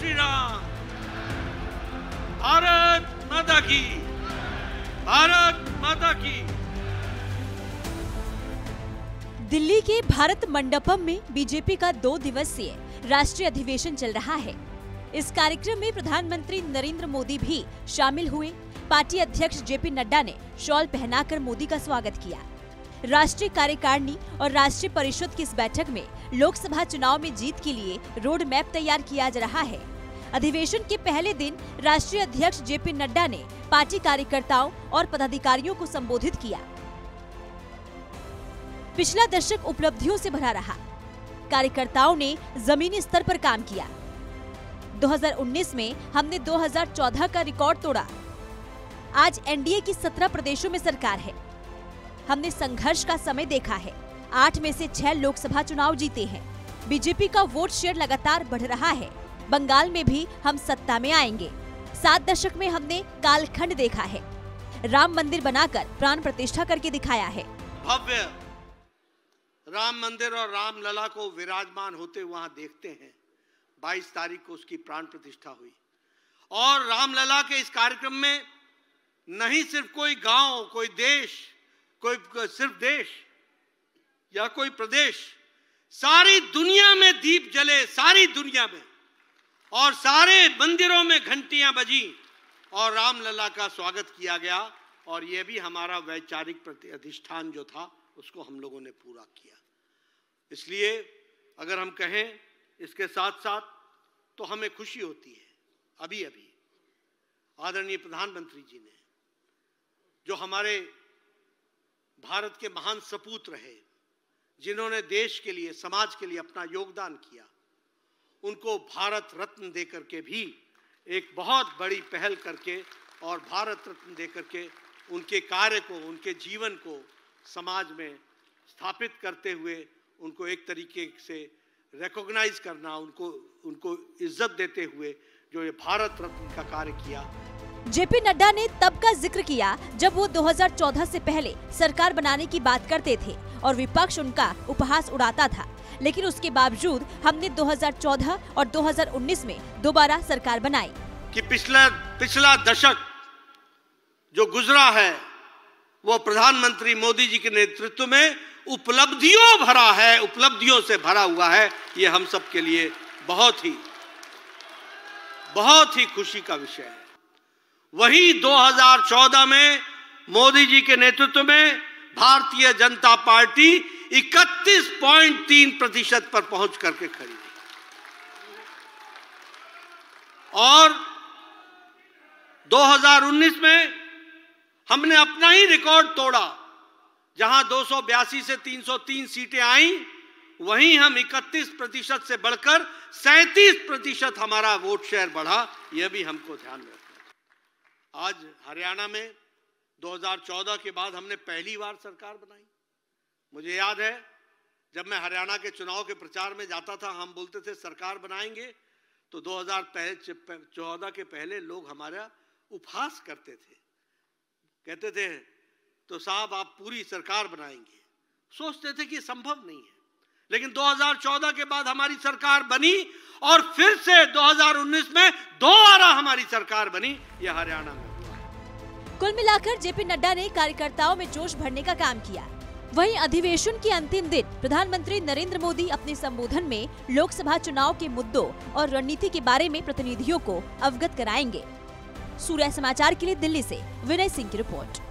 श्री राम। भारत माता की, भारत माता की। दिल्ली के भारत मंडपम में बीजेपी का 2 दिवसीय राष्ट्रीय अधिवेशन चल रहा है। इस कार्यक्रम में प्रधानमंत्री नरेंद्र मोदी भी शामिल हुए। पार्टी अध्यक्ष जेपी नड्डा ने शॉल पहनाकर मोदी का स्वागत किया। राष्ट्रीय कार्यकारिणी और राष्ट्रीय परिषद की इस बैठक में लोकसभा चुनाव में जीत के लिए रोड मैप तैयार किया जा रहा है। अधिवेशन के पहले दिन राष्ट्रीय अध्यक्ष जेपी नड्डा ने पार्टी कार्यकर्ताओं और पदाधिकारियों को संबोधित किया। पिछला दशक उपलब्धियों से भरा रहा। कार्यकर्ताओं ने जमीनी स्तर पर काम किया। 2019 में हमने 2014 का रिकॉर्ड तोड़ा। आज एनडीए की 17 प्रदेशों में सरकार है। हमने संघर्ष का समय देखा है। 8 में से 6 लोकसभा चुनाव जीते हैं। बीजेपी का वोट शेयर लगातार बढ़ रहा है। बंगाल में भी हम सत्ता में आएंगे। 7 दशक में हमने कालखंड देखा है। राम मंदिर बनाकर प्राण प्रतिष्ठा करके दिखाया है। भव्य राम मंदिर और रामलला को विराजमान होते वहां देखते हैं। 22 तारीख को उसकी प्राण प्रतिष्ठा हुई और रामलला के इस कार्यक्रम में नहीं सिर्फ कोई गांव, कोई देश, कोई सिर्फ देश या कोई प्रदेश, सारी दुनिया में दीप जले, सारी दुनिया में, और सारे मंदिरों में घंटियां बजी और रामलला का स्वागत किया गया। और यह भी हमारा वैचारिक अधिष्ठान जो था उसको हम लोगों ने पूरा किया। इसलिए अगर हम कहें इसके साथ साथ तो हमें खुशी होती है। अभी अभी आदरणीय प्रधानमंत्री जी ने, जो हमारे भारत के महान सपूत रहे, जिन्होंने देश के लिए, समाज के लिए अपना योगदान किया, उनको भारत रत्न देकर के भी एक बहुत बड़ी पहल करके और भारत रत्न देकर के उनके कार्य को, उनके जीवन को समाज में स्थापित करते हुए उनको एक तरीके से रिकॉग्नाइज करना, उनको इज्जत देते हुए जो ये भारत रत्न का कार्य किया। जेपी नड्डा ने तब का जिक्र किया जब वो 2014 से पहले सरकार बनाने की बात करते थे और विपक्ष उनका उपहास उड़ाता था। लेकिन उसके बावजूद हमने 2014 और 2019 में दोबारा सरकार बनाई। कि पिछला दशक जो गुजरा है वो प्रधानमंत्री मोदी जी के नेतृत्व में उपलब्धियों भरा है, उपलब्धियों से भरा हुआ है। ये हम सब के लिए बहुत ही खुशी का विषय है। वही 2014 में मोदी जी के नेतृत्व में भारतीय जनता पार्टी 31.3% पर पहुंच करके खड़ी हुई और 2019 में हमने अपना ही रिकॉर्ड तोड़ा। जहां 282 से 303 सीटें आई, वहीं हम 31% से बढ़कर 37% हमारा वोट शेयर बढ़ा। यह भी हमको ध्यान में रखना। आज हरियाणा में 2014 के बाद हमने पहली बार सरकार बनाई। मुझे याद है जब मैं हरियाणा के चुनाव के प्रचार में जाता था, हम बोलते थे सरकार बनाएंगे, तो 2014 के पहले लोग हमारा उपहास करते थे, कहते थे तो साहब आप पूरी सरकार बनाएंगे। सोचते थे कि संभव नहीं है। लेकिन 2014 के बाद हमारी सरकार बनी और फिर से 2019 में दोबारा हमारी सरकार बनी। यह हरियाणा में हुआ। कुल मिलाकर जेपी नड्डा ने कार्यकर्ताओं में जोश भरने का काम किया। वहीं अधिवेशन के अंतिम दिन प्रधानमंत्री नरेंद्र मोदी अपने संबोधन में लोकसभा चुनाव के मुद्दों और रणनीति के बारे में प्रतिनिधियों को अवगत कराएंगे। सूर्य समाचार के लिए दिल्ली से विनय सिंह की रिपोर्ट।